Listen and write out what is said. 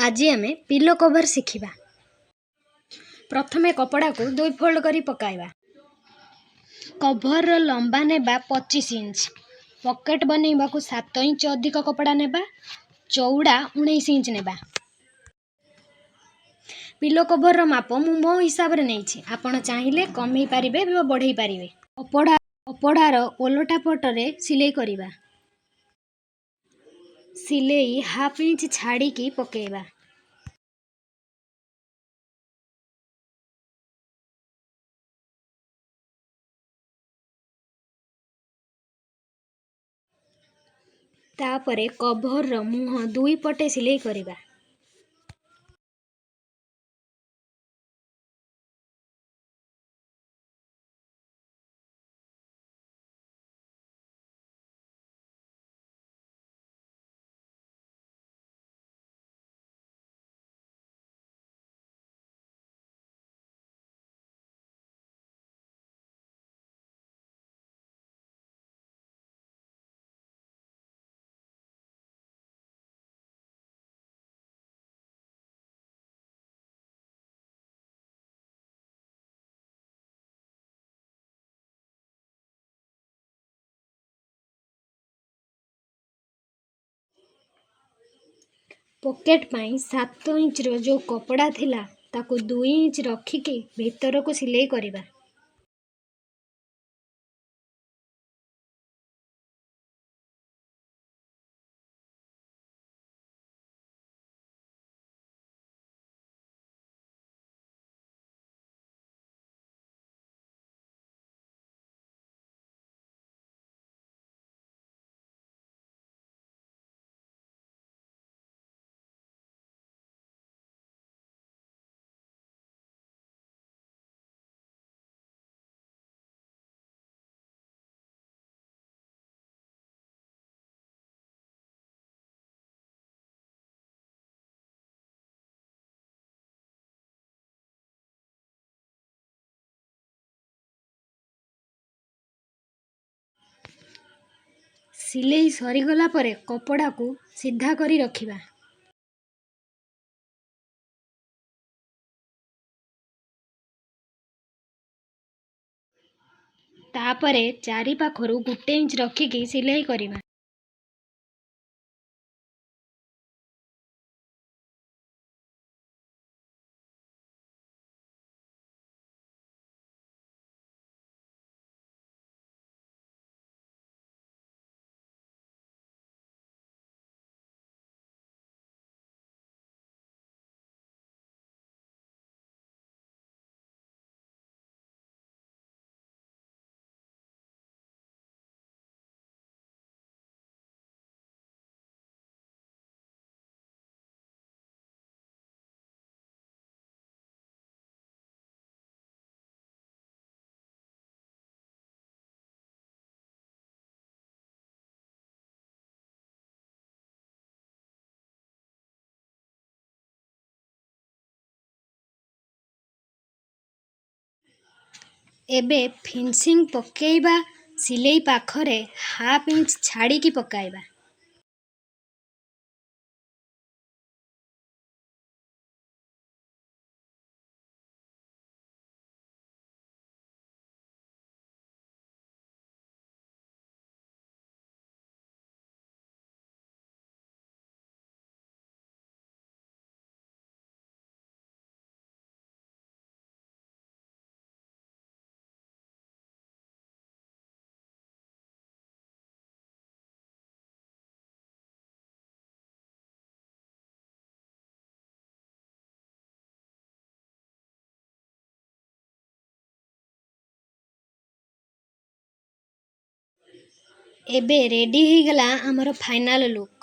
आज आम pillow cover शिखा। प्रथमे कपड़ा को 2 फोल्ड करी पकाइबा। कवर लंबा नेबा 25 इंच। पॉकेट बनैबा को 7 इंच अधिक कपड़ा नेबा। चौड़ा 19 इंच नेबा। पिलो कवर रो माप मु मो हिसाब रे नैछि। आपण चाहिले कमई पारिबे व बढ़ई पारिबे। कपड़ार ओलटा पटरे सिलाई करिबा। सिलाई हाफ इंच छाड़ी की पकेइबा। तापरे कवर रो मुह 2 पटे सिलाई करिबा। पॉकेट पाई 7 इंच रो जो कपड़ा थिला ताको 2 इंच रखिकी भीतर को सिलाई करिबा। सिलाई सरीगला परे कपड़ा को सीधा करी रखिबा। तापरे चारि पाखरु 1 इंच रखिकी सिलाई करिबा। एबे फिनिशिंग पकेइबा। सिलाई पाखरे हाफ इंच छाड़ी की पकाइबा। एबे रेडी हो गला हमर फाइनल लुक।